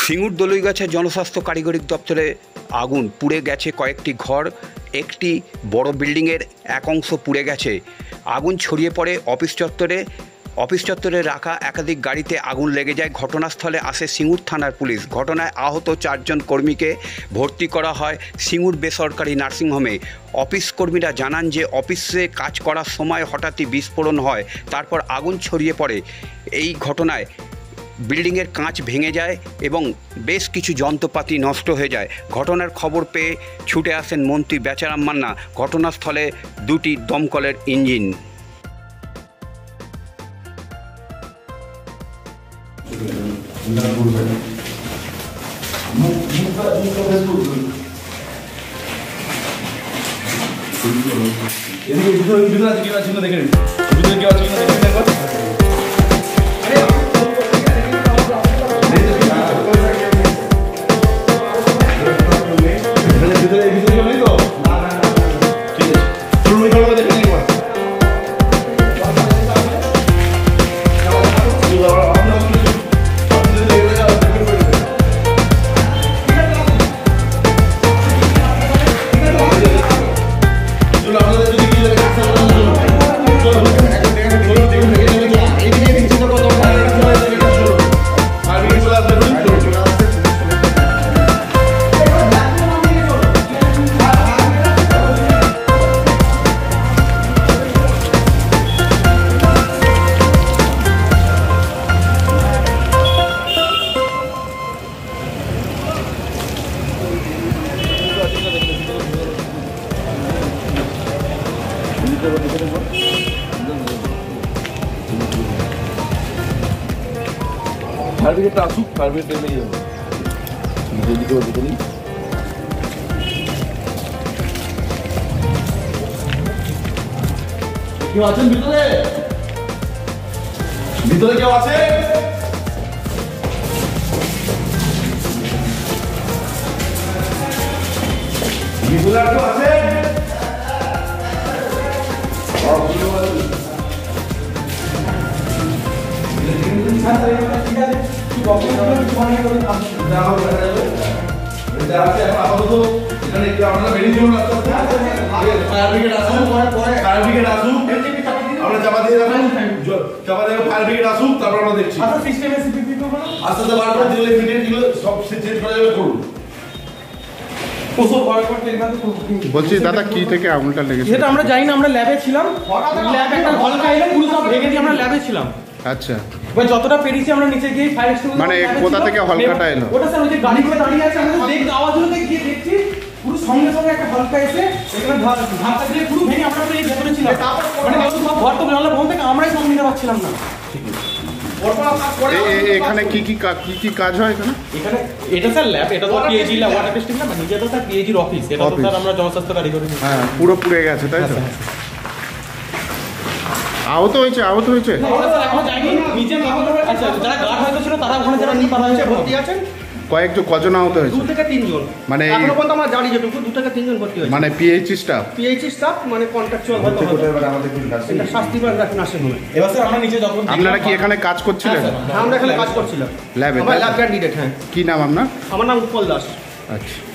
সিঙ্গুর দলুইগাছা জনস্বাস্থ্য কারিগরি দপ্তরে আগুন, পুড়ে গেছে কয়েকটি ঘর, একটি বড় বিল্ডিংয়ের এক অংশ পুড়ে গেছে। আগুন ছড়িয়ে পড়ে অফিস চত্বরে রাখা একাধিক গাড়িতে আগুন লেগে যায়। ঘটনাস্থলে আসে সিঙ্গুর থানার পুলিশ। ঘটনায় আহত 4 জন কর্মীকে ভর্তি করা হয় সিঙ্গুর বেসরকারি নার্সিংহোমে। অফিস কর্মীরা জানান যে অফিসে কাজ করার সময় হঠাৎই বিস্ফোরণ হয়, তারপর আগুন ছড়িয়ে পড়ে। এই ঘটনায় বিল্ডিংয়ের কাঁচ ভেঙে যায় এবং বেশ কিছু যন্ত্রপাতি নষ্ট হয়ে যায়। ঘটনার খবর পেয়ে ছুটে আসেন মন্ত্রী বেচারাম মান্না। ঘটনাস্থলে 2টি দমকলের ইঞ্জিন। फायर ब्रिगेड आसुक, फायर ब्रिगेड नहीं है जल्दी करो जल्दी। क्यों आছেন ভিতরে? ভিতরে কেউ আছে? ভিতরে কেউ আছে? বলছি দাদা কি থেকে আগুনটা লেগেছে? সেটা আমরা জানি না, আমরা ল্যাবে ছিলাম, ল্যাবে একটা হলকা এলো, পুরো সব ভেঙে দিয়ে আমরা ল্যাবে ছিলাম। আচ্ছা, এবার যতটা পেরেছি আমরা নিচে গিয়ে ফায়ার এক্সটিংগুইশার মানে কোথা থেকে হলকাটা এলো? ওটা স্যার ওই যে গাড়ি করে দাঁড়িয়ে আছে, আমরা দেখতে আওয়াজ হলো গিয়ে দেখছি পুরো সঙ্গে সঙ্গে একটা হলকা এসে এখানে ধাক্কা দিয়ে পুরো ভেঙে আমরা তো এই ভেতরে ছিলাম, মানে সব ঘর তো জানলা বন্ধ থেকে আমরাই সব নিতে পারছিলাম না। এখানে কি কি কাজ হয় এখানে? এখানে এটা স্যার ল্যাব, এটা তো PhD lab, water testing lab, নিজে তো স্যার পিএইচডির অফিস, এটা তো স্যার আমরা জনস্বাস্থ্য কারিগরি। হ্যাঁ, পুরো পুড়ে গেছে তাই তো? আহত হয়েছে? এখন যাইনি নিচে, আচ্ছা যারা গার্ড হয়তো ছিল তারা ওখানে যারা নিয়ে পারা হয়েছে ভর্তি আছেন। কজন আহত হয়েছে? 2 থেকে 3 জন, মানে এখনো পর্যন্ত আমরা জানি যেটুকু 2 থেকে 3 জন ভর্তি হয়েছে। মানে পিএইচডি স্টাফ মানে কন্ট্রাকচুয়াল হয়তো আমাদের এটা শাস্তিবান নার্সিং হোমে। এবার স্যার আমরা নিচে যখন আপনারা কি এখানে কাজ করছিলেন? হ্যাঁ, আমরা এখানে কাজ করছিলাম ল্যাবে। আমরা ল্যাব ক্যান্ডিডেট। হ্যাঁ, কি নাম আপনার? আমার নাম উৎপল দাস। আচ্ছা।